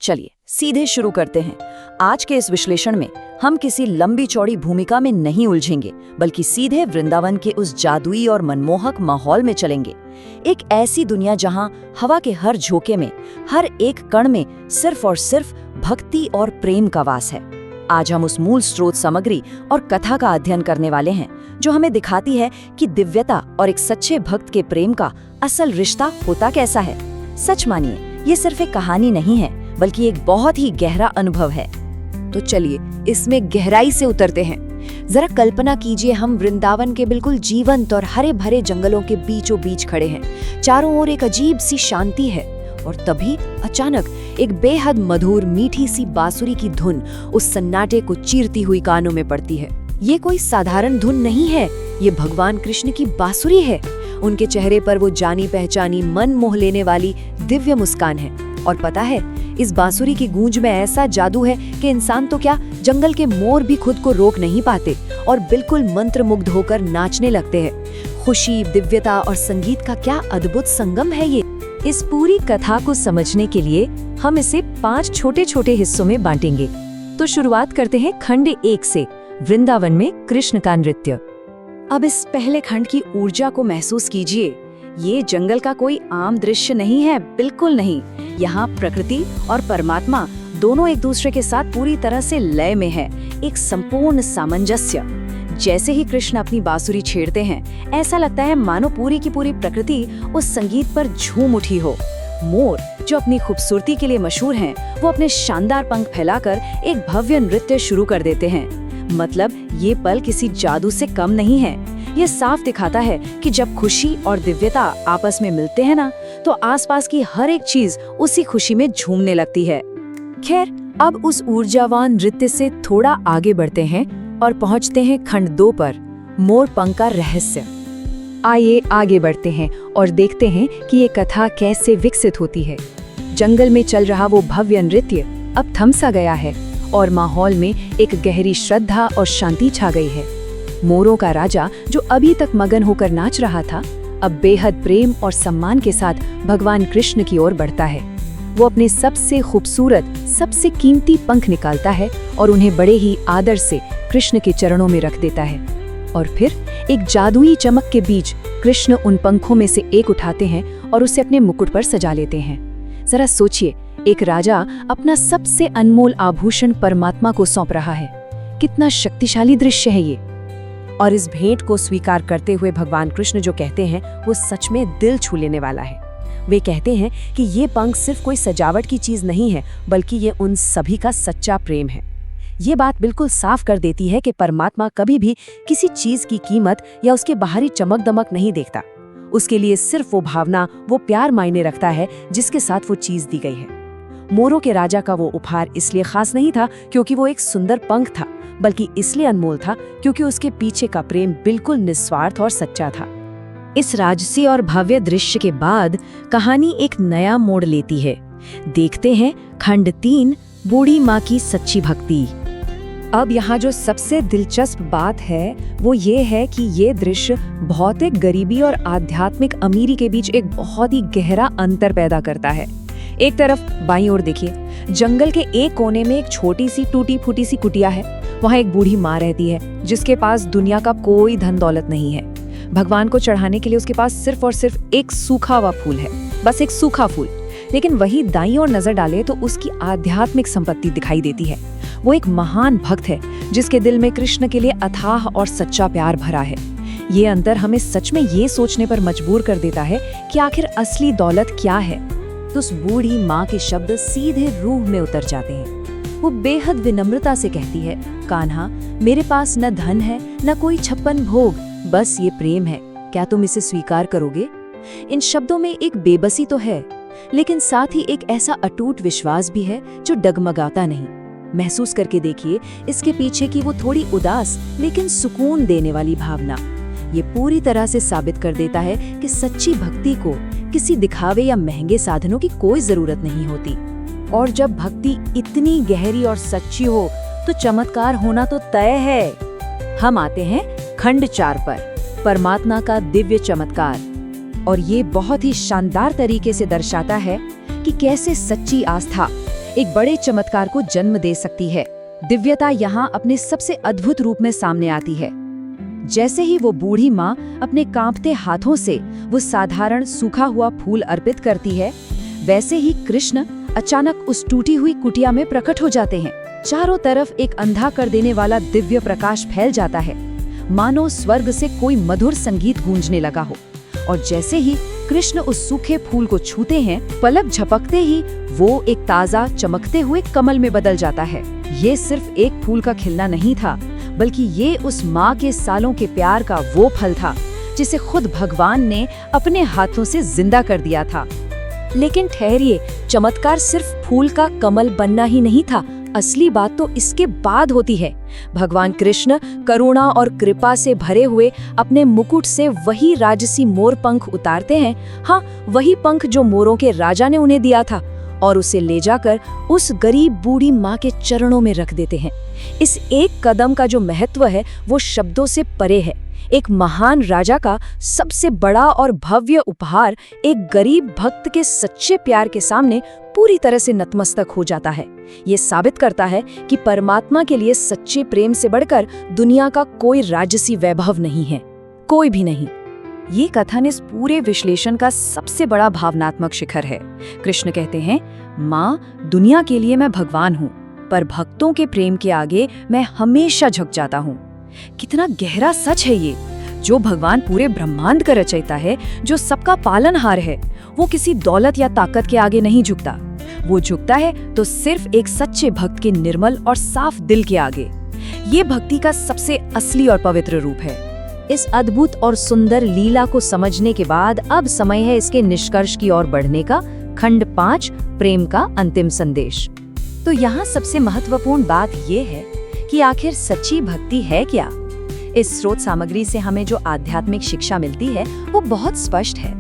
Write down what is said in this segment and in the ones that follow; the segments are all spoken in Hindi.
चलिए सीधे शुरू करते हैं। आज के इस विश्लेषण में हम किसी लंबी चौड़ी भूमिका में नहीं उलझेंगे, बल्कि सीधे वृंदावन के उस जादुई और मनमोहक माहौल में चलेंगे। एक ऐसी दुनिया जहां हवा के हर झोंके में, हर एक कण में सिर्फ और सिर्फ भक्ति और प्रेम का वास है। आज हम उस मूल स्रोत सामग्री और कथा का अध्ययन करने वाले हैं, जो हमें दिखाती है कि दिव्यता और एक सच्चे भक्त के प्रेम का असल रिश्ता होता कैसा है। सच मानिए, ये सिर्फ एक कहानी नहीं है, बल्कि एक बहुत ही गहरा अनुभव है। तो चलिए इसमें गहराई से उतरते हैं। जरा कल्पना कीजिए, हम वृंदावन के बिल्कुल जीवंत और हरे भरे जंगलों के बीचों बीच खड़े हैं। चारों ओर एक अजीब सी शांति है, और तभी अचानक एक बेहद मधुर मीठी सी बांसुरी की धुन उस सन्नाटे को चीरती हुई कानों में पड़ती है। ये कोई साधारण धुन नहीं है, ये भगवान कृष्ण की बांसुरी है। उनके चेहरे पर वो जानी पहचानी, मन मोह लेने वाली दिव्य मुस्कान है। और पता है, इस बांसुरी की गूंज में ऐसा जादू है कि इंसान तो क्या, जंगल के मोर भी खुद को रोक नहीं पाते और बिल्कुल मंत्रमुग्ध होकर नाचने लगते हैं। खुशी, दिव्यता और संगीत का क्या अद्भुत संगम है ये। इस पूरी कथा को समझने के लिए हम इसे 5 छोटे छोटे हिस्सों में बांटेंगे। तो शुरुआत करते हैं खंड 1 से, वृंदावन में कृष्ण का नृत्य। अब इस पहले खंड की ऊर्जा को महसूस कीजिए। ये जंगल का कोई आम दृश्य नहीं है, बिल्कुल नहीं। यहाँ प्रकृति और परमात्मा दोनों एक दूसरे के साथ पूरी तरह से लय में है, एक संपूर्ण सामंजस्य। जैसे ही कृष्ण अपनी बांसुरी छेड़ते हैं, ऐसा लगता है मानो पूरी की पूरी प्रकृति उस संगीत पर झूम उठी हो। मोर, जो अपनी खूबसूरती के लिए मशहूर हैं, वो अपने शानदार पंख फैलाकर एक भव्य नृत्य शुरू कर देते हैं। मतलब ये पल किसी जादू से कम नहीं है। ये साफ दिखाता है कि जब खुशी और दिव्यता आपस में मिलते हैं ना, तो आसपास की हर एक चीज उसी खुशी में झूमने लगती है। खैर, अब उस ऊर्जावान नृत्य से थोड़ा आगे बढ़ते हैं और पहुंचते हैं खंड 2 पर, मोर पंख का रहस्य। आइए आगे बढ़ते हैं और देखते हैं कि ये कथा कैसे विकसित होती है। जंगल में चल रहा वो भव्य नृत्य अब थम सा गया है और माहौल में एक गहरी श्रद्धा और शांति छा गई है। मोरों का राजा, जो अभी तक मगन होकर नाच रहा था, अब बेहद प्रेम और सम्मान के साथ भगवान कृष्ण की ओर बढ़ता है। वो अपने सबसे खूबसूरत, सबसे कीमती पंख निकालता है और उन्हें बड़े ही आदर से कृष्ण के चरणों में रख देता है। और फिर एक जादुई चमक के बीच कृष्ण उन पंखों में से एक उठाते हैं और उसे अपने मुकुट पर सजा लेते हैं। जरा सोचिए, एक राजा अपना सबसे अनमोल आभूषण परमात्मा को सौंप रहा है। कितना शक्तिशाली दृश्य है ये। और इस भेंट को स्वीकार करते हुए भगवान कृष्ण जो कहते हैं, वो सच में दिल छू लेने वाला है। वे कहते हैं कि ये पंख सिर्फ कोई सजावट की चीज नहीं है, बल्कि ये उन सभी का सच्चा प्रेम है। ये बात बिल्कुल साफ कर देती है कि परमात्मा कभी भी किसी चीज की कीमत या उसके बाहरी चमक दमक नहीं देखता। उसके लिए सिर्फ वो भावना, वो प्यार मायने रखता है जिसके साथ वो चीज दी गई है। मोरों के राजा का वो उपहार इसलिए खास नहीं था क्योंकि वो एक सुंदर पंख था, बल्कि इसलिए अनमोल था क्योंकि उसके पीछे का प्रेम बिल्कुल निस्वार्थ और सच्चा था। इस राजसी और भव्य दृश्य के बाद कहानी एक नया मोड़ लेती है। देखते हैं खंड 3, बूढ़ी माँ की सच्ची भक्ति। अब यहाँ जो सबसे दिलचस्प बात है वो ये है कि ये दृश्य भौतिक गरीबी और आध्यात्मिक अमीरी के बीच एक बहुत ही गहरा अंतर पैदा करता है। एक तरफ बाईं ओर देखिए, जंगल के एक कोने में एक छोटी सी टूटी फूटी सी कुटिया है। वहाँ एक बूढ़ी माँ रहती है जिसके पास दुनिया का कोई धन दौलत नहीं है। भगवान को चढ़ाने के लिए उसके पास सिर्फ और सिर्फ एक सूखा हुआ फूल है, बस एक सूखा फूल। लेकिन वही दाईं ओर नजर डाले तो उसकी आध्यात्मिक संपत्ति दिखाई देती है। वो एक महान भक्त है जिसके दिल में कृष्ण के लिए अथाह और सच्चा प्यार भरा है। ये अंतर हमें सच में ये सोचने पर मजबूर कर देता है कि आखिर असली दौलत क्या है। तो उस बूढ़ी माँ के शब्द सीधे रूह में उतर जाते हैं। वो बेहद विनम्रता से कहती है, कान्हा, मेरे पास न धन है न कोई 56 भोग, बस ये प्रेम है। क्या तुम इसे स्वीकार करोगे? इन शब्दों में एक बेबसी तो है, लेकिन साथ ही एक ऐसा अटूट विश्वास भी है जो डगमगाता नहीं। महसूस करके देखिए इसके पीछे की वो थोड़ी उदास लेकिन सुकून देने वाली भावना। ये पूरी तरह से साबित कर देता है कि सच्ची भक्ति को किसी दिखावे या महंगे साधनों की कोई जरूरत नहीं होती। और जब भक्ति इतनी गहरी और सच्ची हो तो चमत्कार होना तो तय है। हम आते हैं खंड 4 पर, परमात्मा का दिव्य चमत्कार। और ये बहुत ही शानदार तरीके से दर्शाता है कि कैसे सच्ची आस्था, एक बड़े चमत्कार को जन्म दे सकती है। दिव्यता यहाँ अपने सबसे अद्भुत रूप में सामने आती है। जैसे ही वो बूढ़ी माँ अपने कांपते हाथों से वो साधारण सूखा हुआ फूल अर्पित करती है, वैसे ही कृष्ण अचानक उस टूटी हुई कुटिया में प्रकट हो जाते हैं। चारों तरफ एक अंधा कर देने वाला दिव्य प्रकाश फैल जाता है, मानो स्वर्ग से कोई मधुर संगीत गूंजने लगा हो। और जैसे ही कृष्ण उस सूखे फूल को छूते हैं, पलक झपकते ही वो एक ताजा चमकते हुए कमल में बदल जाता है। ये सिर्फ एक फूल का खिलना नहीं था, बल्कि ये उस माँ के सालों के प्यार का वो फल था जिसे खुद भगवान ने अपने हाथों से जिंदा कर दिया था। लेकिन ठहरिए, चमत्कार सिर्फ फूल का कमल बनना ही नहीं था, असली बात तो इसके बाद होती है। भगवान कृष्ण करुणा और कृपा से भरे हुए अपने मुकुट से वही राजसी मोर पंख उतारते हैं, हाँ, वही पंख जो मोरों के राजा ने उन्हें दिया था, और उसे ले जाकर उस गरीब बूढ़ी माँ के चरणों में रख देते हैं। इस एक कदम का जो महत्व है वो शब्दों से परे है। एक महान राजा का सबसे बड़ा और भव्य उपहार एक गरीब भक्त के सच्चे प्यार के सामने पूरी तरह से नतमस्तक हो जाता है। ये साबित करता है कि परमात्मा के लिए सच्चे प्रेम से बढ़कर दुनिया का कोई राजसी वैभव नहीं है, कोई भी नहीं। ये कथन इस पूरे विश्लेषण का सबसे बड़ा भावनात्मक शिखर है। कृष्ण कहते हैं, माँ, दुनिया के लिए मैं भगवान हूँ, पर भक्तों के प्रेम के आगे मैं हमेशा झुक जाता हूँ। कितना गहरा सच है ये। जो भगवान पूरे ब्रह्मांड का रचयिता है, जो सबका पालनहार है, वो किसी दौलत या ताकत के आगे नहीं झुकता। वो झुकता है तो सिर्फ एक सच्चे भक्त के निर्मल और साफ दिल के आगे। ये भक्ति का सबसे असली और पवित्र रूप है। इस अद्भुत और सुंदर लीला को समझने के बाद अब समय है इसके निष्कर्ष की ओर बढ़ने का। खंड 5, प्रेम का अंतिम संदेश। तो यहाँ सबसे महत्वपूर्ण बात ये है कि आखिर सच्ची भक्ति है क्या? इस स्रोत सामग्री से हमें जो आध्यात्मिक शिक्षा मिलती है वो बहुत स्पष्ट है।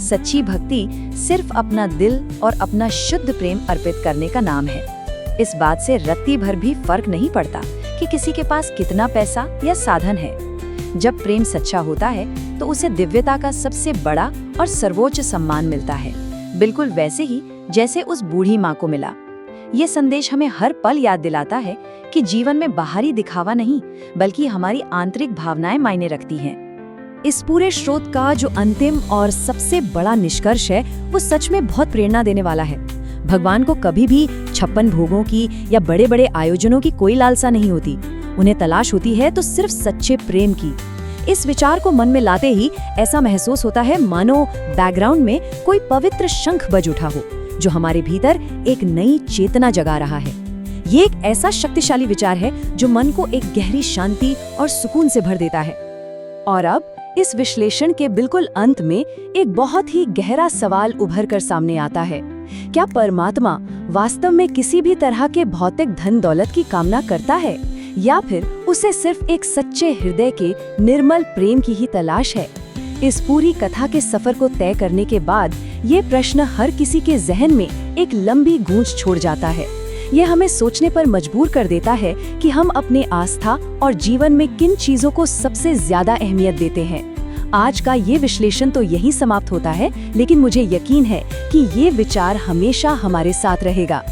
सच्ची भक्ति सिर्फ अपना दिल और अपना शुद्ध प्रेम अर्पित करने का नाम है। इस बात से रत्ती भर भी फर्क नहीं पड़ता कि किसी के पास कितना पैसा या साधन है। जब प्रेम सच्चा होता है तो उसे दिव्यता का सबसे बड़ा और सर्वोच्च सम्मान मिलता है, बिल्कुल वैसे ही जैसे उस बूढ़ी माँ को मिला। ये संदेश हमें हर पल याद दिलाता है कि जीवन में बाहरी दिखावा नहीं, बल्कि हमारी आंतरिक भावनाएं मायने रखती हैं। इस पूरे स्रोत का जो अंतिम और सबसे बड़ा निष्कर्ष है वो सच में बहुत प्रेरणा देने वाला है। भगवान को कभी भी 56 भोगों की या बड़े बड़े आयोजनों की कोई लालसा नहीं होती। उन्हें तलाश होती है तो सिर्फ सच्चे प्रेम की। इस विचार को मन में लाते ही ऐसा महसूस होता है मानो बैकग्राउंड में कोई पवित्र शंख बज उठा हो, जो हमारे भीतर एक नई चेतना जगा रहा है। ये एक ऐसा शक्तिशाली विचार है जो मन को एक गहरी शांति और सुकून से भर देता है। और अब इस विश्लेषण के बिल्कुल अंत में एक बहुत ही गहरा सवाल उभर कर सामने आता है। क्या परमात्मा वास्तव में किसी भी तरह के भौतिक धन दौलत की कामना करता है, या फिर उसे सिर्फ एक सच्चे हृदय के निर्मल प्रेम की ही तलाश है? इस पूरी कथा के सफर को तय करने के बाद ये प्रश्न हर किसी के जहन में एक लंबी गूंज छोड़ जाता है। ये हमें सोचने पर मजबूर कर देता है कि हम अपने आस्था और जीवन में किन चीजों को सबसे ज्यादा अहमियत देते हैं। आज का ये विश्लेषण तो यहीं समाप्त होता है, लेकिन मुझे यकीन है कि ये विचार हमेशा हमारे साथ रहेगा।